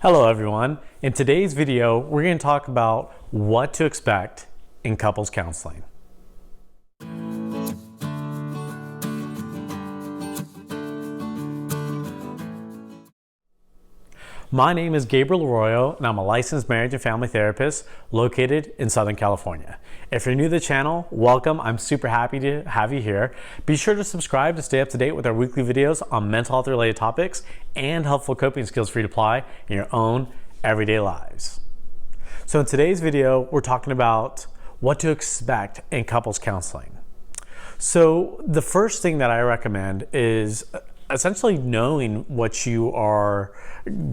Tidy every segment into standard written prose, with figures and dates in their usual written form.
Hello everyone. In today's video, we're going to talk about what to expect in couples counseling. My name is Gabriel Arroyo, and I'm a licensed marriage and family therapist located in Southern California. If you're new to the channel, welcome. I'm super happy to have you here. Be sure to subscribe to stay up to date with our weekly videos on mental health related topics and helpful coping skills for you to apply in your own everyday lives. So in today's video, we're talking about what to expect in couples counseling. So the first thing that I recommend is essentially knowing what you are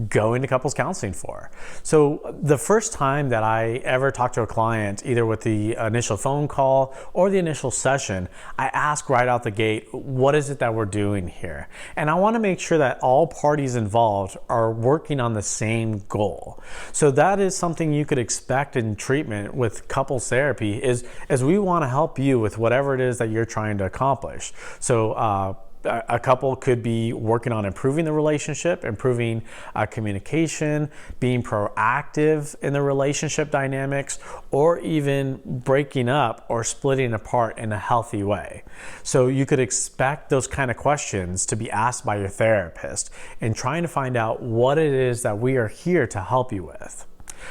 going to couples counseling for. So the first time that I ever talked to a client, either with the initial phone call or the initial session, I ask right out the gate, what is it that we're doing here? And I want to make sure that all parties involved are working on the same goal. So that is something you could expect in treatment with couples therapy is we want to help you with whatever it is that you're trying to accomplish. So a couple could be working on improving the relationship, improving communication, being proactive in the relationship dynamics, or even breaking up or splitting apart in a healthy way. So you could expect those kind of questions to be asked by your therapist and trying to find out what it is that we are here to help you with.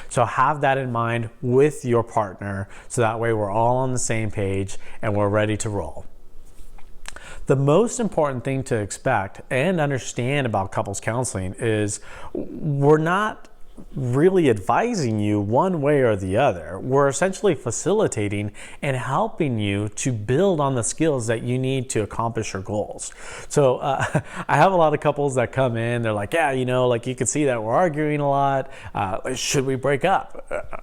So have that in mind with your partner so that way we're all on the same page and we're ready to roll. The most important thing to expect and understand about couples counseling is we're not really advising you one way or the other. We're essentially facilitating and helping you to build on the skills that you need to accomplish your goals. So I have a lot of couples that come in, they're like, yeah, like you can see that we're arguing a lot. Should we break up?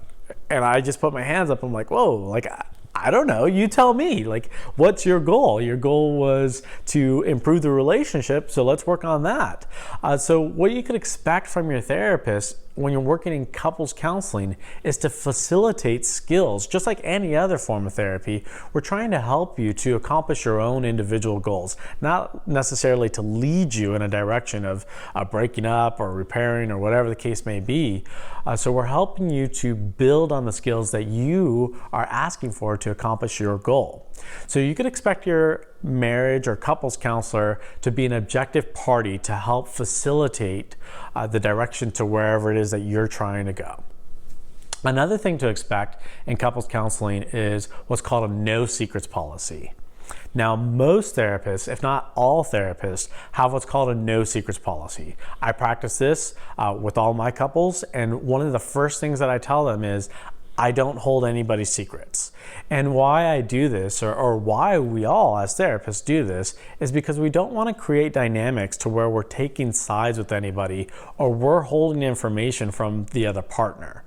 And I just put my hands up. I'm like, whoa, I don't know. You tell me. What's your goal? Your goal was to improve the relationship, so let's work on that. So what you could expect from your therapist when you're working in couples counseling is to facilitate skills. Just like any other form of therapy, we're trying to help you to accomplish your own individual goals, not necessarily to lead you in a direction of breaking up or repairing or whatever the case may be. So we're helping you to build on the skills that you are asking for to accomplish your goal. So you could expect your marriage or couples counselor to be an objective party to help facilitate the direction to wherever it is that you're trying to go. Another thing to expect in couples counseling is what's called a no secrets policy. Now, most therapists, if not all therapists, have what's called a no secrets policy. I practice this with all my couples, and one of the first things that I tell them is, I don't hold anybody's secrets. And why I do this, or why we all as therapists do this, is because we don't want to create dynamics to where we're taking sides with anybody or we're holding information from the other partner.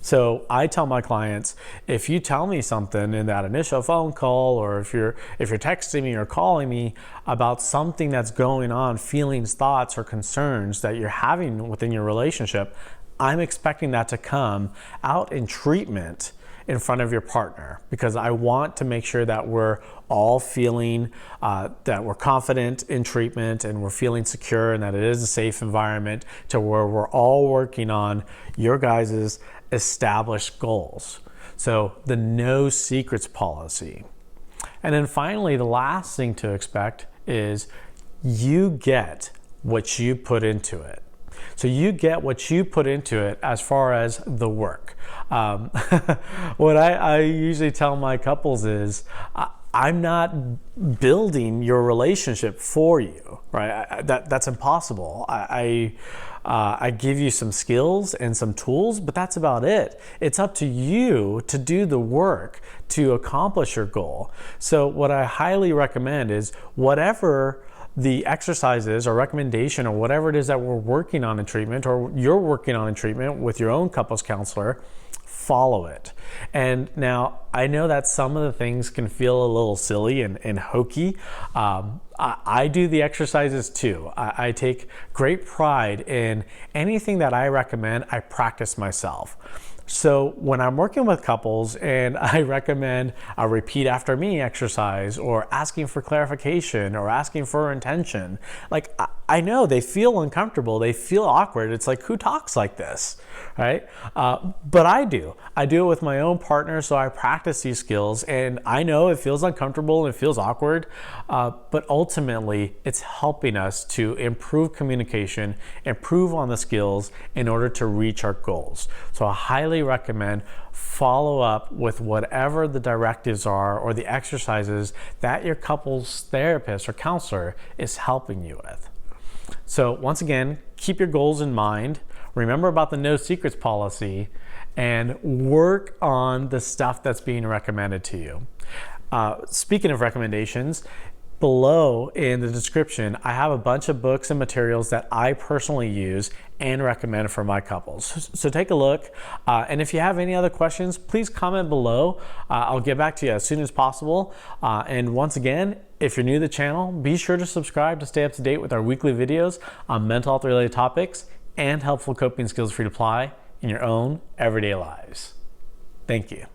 So I tell my clients, if you tell me something in that initial phone call, or if you're texting me or calling me about something that's going on, feelings, thoughts, or concerns that you're having within your relationship, I'm expecting that to come out in treatment in front of your partner, because I want to make sure that we're all feeling that we're confident in treatment and we're feeling secure and that it is a safe environment to where we're all working on your guys' established goals. So the no secrets policy. And then finally, the last thing to expect is you get what you put into it. So you get what you put into it as far as the work. What I usually tell my couples is, I'm not building your relationship for you, right? That's impossible. I give you some skills and some tools, but that's about it. It's up to you to do the work to accomplish your goal. So what I highly recommend is whatever the exercises or recommendation or whatever it is that we're working on in treatment or you're working on in treatment with your own couples counselor, follow it. And now I know that some of the things can feel a little silly and hokey. I do the exercises too. I take great pride in anything that I recommend, I practice myself. So when I'm working with couples and I recommend a repeat after me exercise, or asking for clarification, or asking for intention, like I know they feel uncomfortable, they feel awkward. It's like, who talks like this, right? But I do it with my own partner, so I practice these skills, and I know it feels uncomfortable and it feels awkward, but ultimately it's helping us to improve communication, improve on the skills in order to reach our goals. So I highly recommend follow up with whatever the directives are or the exercises that your couple's therapist or counselor is helping you with. So once again, keep your goals in mind. Remember about the no secrets policy, and work on the stuff that's being recommended to you. Speaking of recommendations, below in the description, I have a bunch of books and materials that I personally use and recommend for my couples. So take a look. And if you have any other questions, please comment below. I'll get back to you as soon as possible. And once again, if you're new to the channel, be sure to subscribe to stay up to date with our weekly videos on mental health related topics and helpful coping skills for you to apply in your own everyday lives. Thank you.